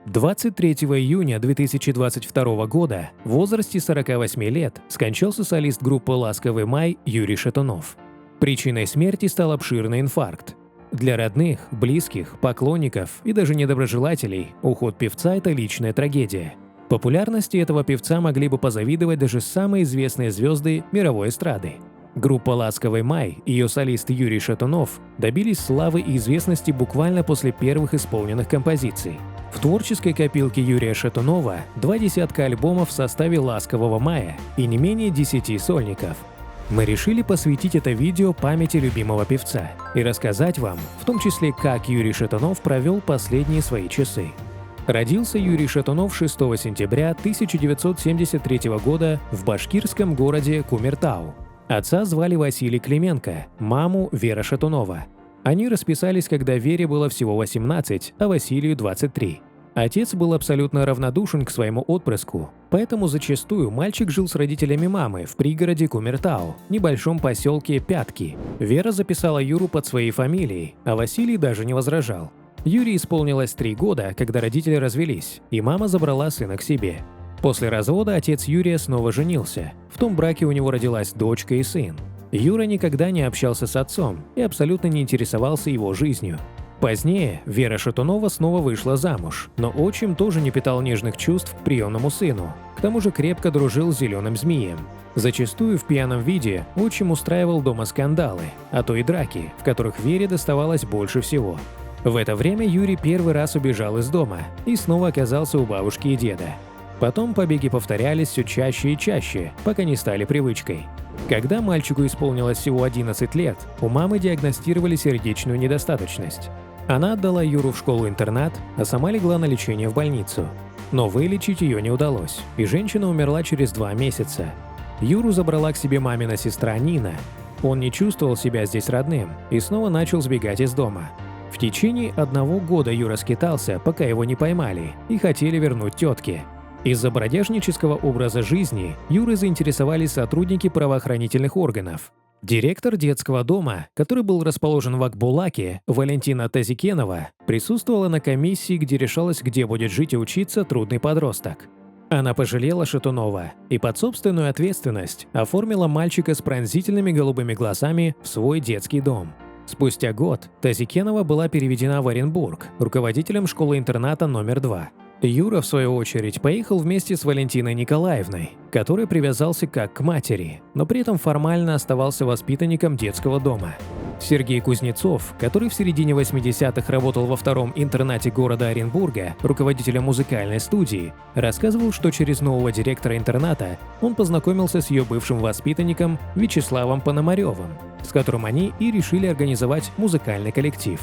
23 июня 2022 года в возрасте 48 лет скончался солист группы «Ласковый май» Юрий Шатунов. Причиной смерти стал обширный инфаркт. Для родных, близких, поклонников и даже недоброжелателей уход певца – это личная трагедия. Популярности этого певца могли бы позавидовать даже самые известные звезды мировой эстрады. Группа «Ласковый май» и ее солист Юрий Шатунов добились славы и известности буквально после первых исполненных композиций. В творческой копилке Юрия Шатунова 20 альбомов в составе «Ласкового мая» и не менее 10 сольников. Мы решили посвятить это видео памяти любимого певца и рассказать вам, в том числе, как Юрий Шатунов провел последние свои часы. Родился Юрий Шатунов 6 сентября 1973 года в башкирском городе Кумертау. Отца звали Василий Клименко, маму – Вера Шатунова. Они расписались, когда Вере было всего 18, а Василию – 23. Отец был абсолютно равнодушен к своему отпрыску, поэтому зачастую мальчик жил с родителями мамы в пригороде Кумертау, небольшом поселке Пятки. Вера записала Юру под своей фамилией, а Василий даже не возражал. Юрию исполнилось 3 года, когда родители развелись, и мама забрала сына к себе. После развода отец Юрия снова женился. В том браке у него родилась дочка и сын. Юра никогда не общался с отцом и абсолютно не интересовался его жизнью. Позднее Вера Шатунова снова вышла замуж, но отчим тоже не питал нежных чувств к приемному сыну. К тому же крепко дружил с зеленым змеем. Зачастую в пьяном виде отчим устраивал дома скандалы, а то и драки, в которых Вере доставалось больше всего. В это время Юрий первый раз убежал из дома и снова оказался у бабушки и деда. Потом побеги повторялись все чаще и чаще, пока не стали привычкой. Когда мальчику исполнилось всего 11 лет, у мамы диагностировали сердечную недостаточность. Она отдала Юру в школу-интернат, а сама легла на лечение в больницу. Но вылечить ее не удалось, и женщина умерла через 2 месяца. Юру забрала к себе мамина сестра Нина. Он не чувствовал себя здесь родным и снова начал сбегать из дома. В течение 1 года Юра скитался, пока его не поймали и хотели вернуть тетке. Из-за бродяжнического образа жизни Юрой заинтересовались сотрудники правоохранительных органов. Директор детского дома, который был расположен в Акбулаке, Валентина Тазикенова, присутствовала на комиссии, где решалось, где будет жить и учиться трудный подросток. Она пожалела Шатунова и под собственную ответственность оформила мальчика с пронзительными голубыми глазами в свой детский дом. Спустя год Тазикенова была переведена в Оренбург руководителем школы-интерната номер 2. Юра, в свою очередь, поехал вместе с Валентиной Николаевной, который привязался как к матери, но при этом формально оставался воспитанником детского дома. Сергей Кузнецов, который в середине 80-х работал во 2-м интернате города Оренбурга, руководителем музыкальной студии, рассказывал, что через нового директора интерната он познакомился с ее бывшим воспитанником Вячеславом Пономаревым, с которым они и решили организовать музыкальный коллектив.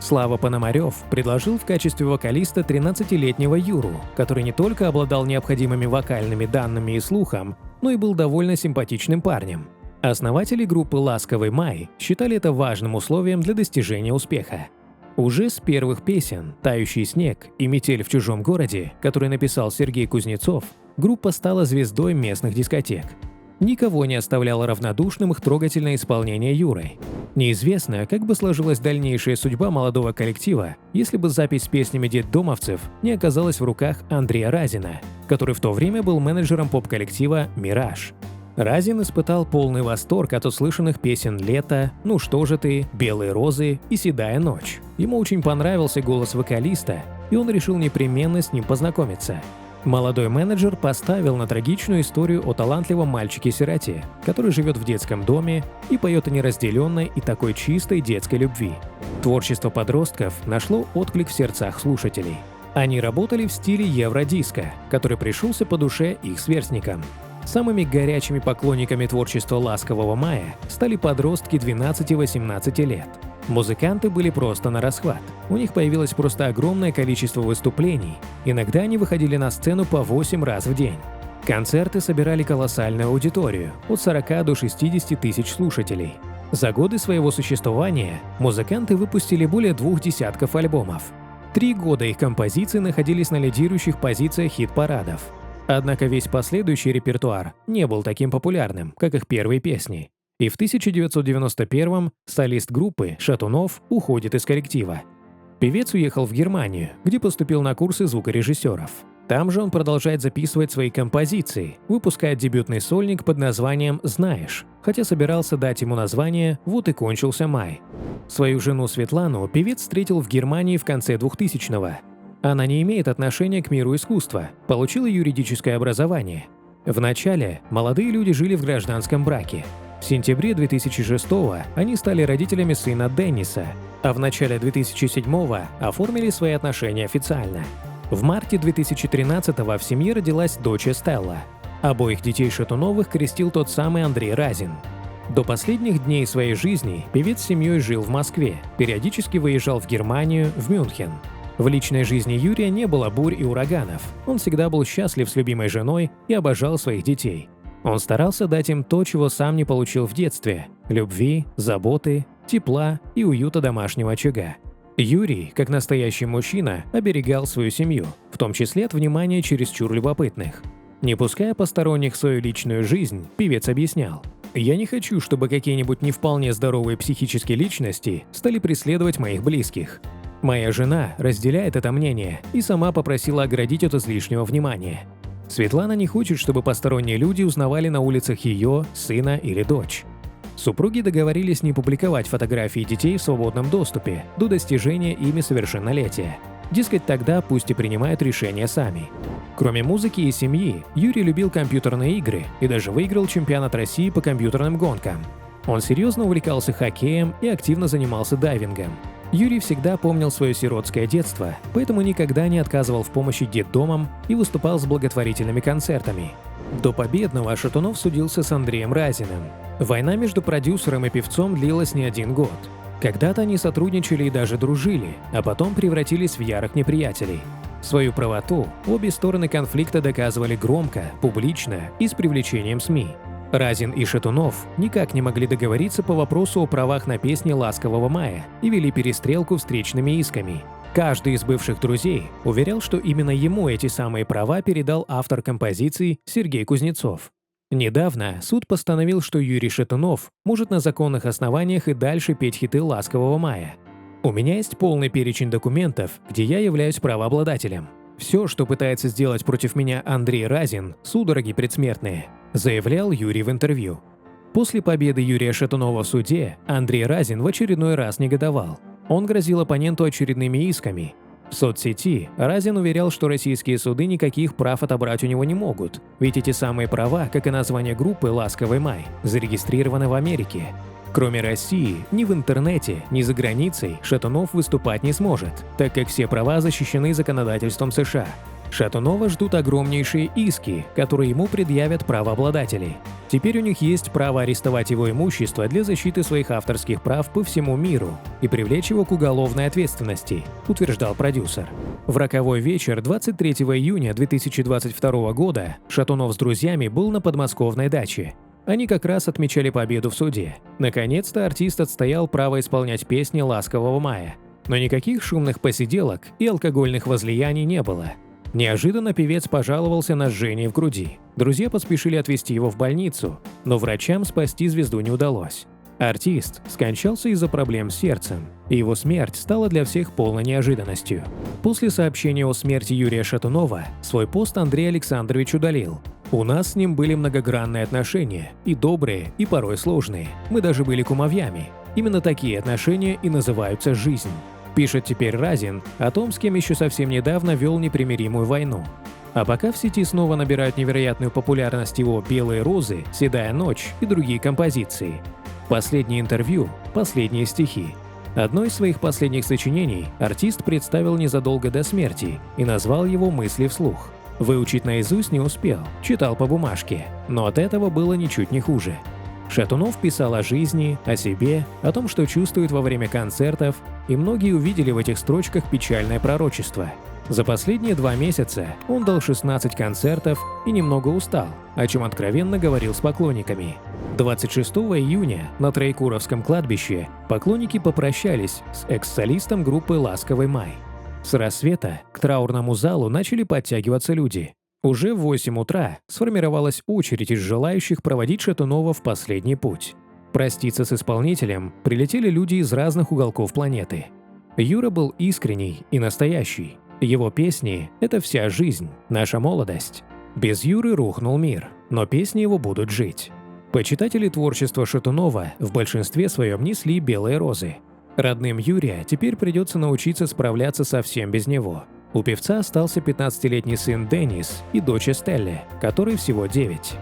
Слава Пономарев предложил в качестве вокалиста 13-летнего Юру, который не только обладал необходимыми вокальными данными и слухом, но и был довольно симпатичным парнем. Основатели группы «Ласковый май» считали это важным условием для достижения успеха. Уже с первых песен «Тающий снег» и «Метель в чужом городе», который написал Сергей Кузнецов, группа стала звездой местных дискотек. Никого не оставляло равнодушным их трогательное исполнение Юрой. Неизвестно, как бы сложилась дальнейшая судьба молодого коллектива, если бы запись с песнями детдомовцев не оказалась в руках Андрея Разина, который в то время был менеджером поп-коллектива «Мираж». Разин испытал полный восторг от услышанных песен «Лето», «Ну что же ты», «Белые розы» и «Седая ночь». Ему очень понравился голос вокалиста, и он решил непременно с ним познакомиться. Молодой менеджер поставил на трагичную историю о талантливом мальчике-сироте, который живет в детском доме и поет о неразделенной и такой чистой детской любви. Творчество подростков нашло отклик в сердцах слушателей. Они работали в стиле евродиско, который пришелся по душе их сверстникам. Самыми горячими поклонниками творчества «Ласкового мая» стали подростки 12-18 лет. Музыканты были просто на расхват. У них появилось просто огромное количество выступлений. Иногда они выходили на сцену по 8 раз в день. Концерты собирали колоссальную аудиторию – от 40 до 60 тысяч слушателей. За годы своего существования музыканты выпустили более 2 десятков альбомов. 3 года их композиции находились на лидирующих позициях хит-парадов. Однако весь последующий репертуар не был таким популярным, как их первые песни. И в 1991-м солист группы Шатунов уходит из коллектива. Певец уехал в Германию, где поступил на курсы звукорежиссеров. Там же он продолжает записывать свои композиции, выпускает дебютный сольник под названием «Знаешь», хотя собирался дать ему название «Вот и кончился май». Свою жену Светлану певец встретил в Германии в конце 2000-го. Она не имеет отношения к миру искусства, получила юридическое образование. Вначале молодые люди жили в гражданском браке. В сентябре 2006-го они стали родителями сына Денниса, а в начале 2007-го оформили свои отношения официально. В марте 2013-го в семье родилась дочь Стелла. Обоих детей Шатуновых крестил тот самый Андрей Разин. До последних дней своей жизни певец с семьей жил в Москве, периодически выезжал в Германию, в Мюнхен. В личной жизни Юрия не было бурь и ураганов. Он всегда был счастлив с любимой женой и обожал своих детей. Он старался дать им то, чего сам не получил в детстве – любви, заботы, тепла и уюта домашнего очага. Юрий, как настоящий мужчина, оберегал свою семью, в том числе от внимания чересчур любопытных. Не пуская посторонних в свою личную жизнь, певец объяснял: «Я не хочу, чтобы какие-нибудь не вполне здоровые психические личности стали преследовать моих близких. Моя жена разделяет это мнение и сама попросила оградить от излишнего внимания. Светлана не хочет, чтобы посторонние люди узнавали на улицах ее, сына или дочь». Супруги договорились не публиковать фотографии детей в свободном доступе до достижения ими совершеннолетия. Дескать, тогда пусть и принимают решения сами. Кроме музыки и семьи, Юрий любил компьютерные игры и даже выиграл чемпионат России по компьютерным гонкам. Он серьезно увлекался хоккеем и активно занимался дайвингом. Юрий всегда помнил свое сиротское детство, поэтому никогда не отказывал в помощи детдомам и выступал с благотворительными концертами. До победного Шатунов судился с Андреем Разиным. Война между продюсером и певцом длилась не один год. Когда-то они сотрудничали и даже дружили, а потом превратились в ярых неприятелей. Свою правоту обе стороны конфликта доказывали громко, публично и с привлечением СМИ. Разин и Шатунов никак не могли договориться по вопросу о правах на песни «Ласкового мая» и вели перестрелку встречными исками. Каждый из бывших друзей уверял, что именно ему эти самые права передал автор композиций Сергей Кузнецов. Недавно суд постановил, что Юрий Шатунов может на законных основаниях и дальше петь хиты «Ласкового мая». «У меня есть полный перечень документов, где я являюсь правообладателем. Все, что пытается сделать против меня Андрей Разин, судороги предсмертные», заявлял Юрий в интервью. После победы Юрия Шатунова в суде Андрей Разин в очередной раз негодовал. Он грозил оппоненту очередными исками. В соцсети Разин уверял, что российские суды никаких прав отобрать у него не могут, ведь эти самые права, как и название группы «Ласковый май», зарегистрированы в Америке. Кроме России, ни в интернете, ни за границей Шатунов выступать не сможет, так как все права защищены законодательством США. Шатунова ждут огромнейшие иски, которые ему предъявят правообладатели. Теперь у них есть право арестовать его имущество для защиты своих авторских прав по всему миру и привлечь его к уголовной ответственности, утверждал продюсер. В роковой вечер 23 июня 2022 года Шатунов с друзьями был на подмосковной даче. Они как раз отмечали победу в суде. Наконец-то артист отстоял право исполнять песни «Ласкового мая». Но никаких шумных посиделок и алкогольных возлияний не было. Неожиданно певец пожаловался на жжение в груди. Друзья поспешили отвезти его в больницу, но врачам спасти звезду не удалось. Артист скончался из-за проблем с сердцем, и его смерть стала для всех полной неожиданностью. После сообщения о смерти Юрия Шатунова свой пост Андрей Александрович удалил. «У нас с ним были многогранные отношения, и добрые, и порой сложные. Мы даже были кумовьями. Именно такие отношения и называются жизнь», пишет теперь Разин о том, с кем еще совсем недавно вел непримиримую войну. А пока в сети снова набирают невероятную популярность его «Белые розы», «Седая ночь» и другие композиции. Последнее интервью, последние стихи. Одно из своих последних сочинений артист представил незадолго до смерти и назвал его «Мысли вслух». Выучить наизусть не успел, читал по бумажке, но от этого было ничуть не хуже. Шатунов писал о жизни, о себе, о том, что чувствует во время концертов, и многие увидели в этих строчках печальное пророчество. За последние 2 месяца он дал 16 концертов и немного устал, о чем откровенно говорил с поклонниками. 26 июня на Троекуровском кладбище поклонники попрощались с экс-солистом группы «Ласковый май». С рассвета к траурному залу начали подтягиваться люди. Уже в 8 утра сформировалась очередь из желающих проводить Шатунова в последний путь. Проститься с исполнителем прилетели люди из разных уголков планеты. Юра был искренний и настоящий. Его песни – это вся жизнь, наша молодость. Без Юры рухнул мир, но песни его будут жить. Почитатели творчества Шатунова в большинстве своем несли белые розы. Родным Юрия теперь придется научиться справляться совсем без него. У певца остался 15-летний сын Денис и дочь Стелле, которой всего 9.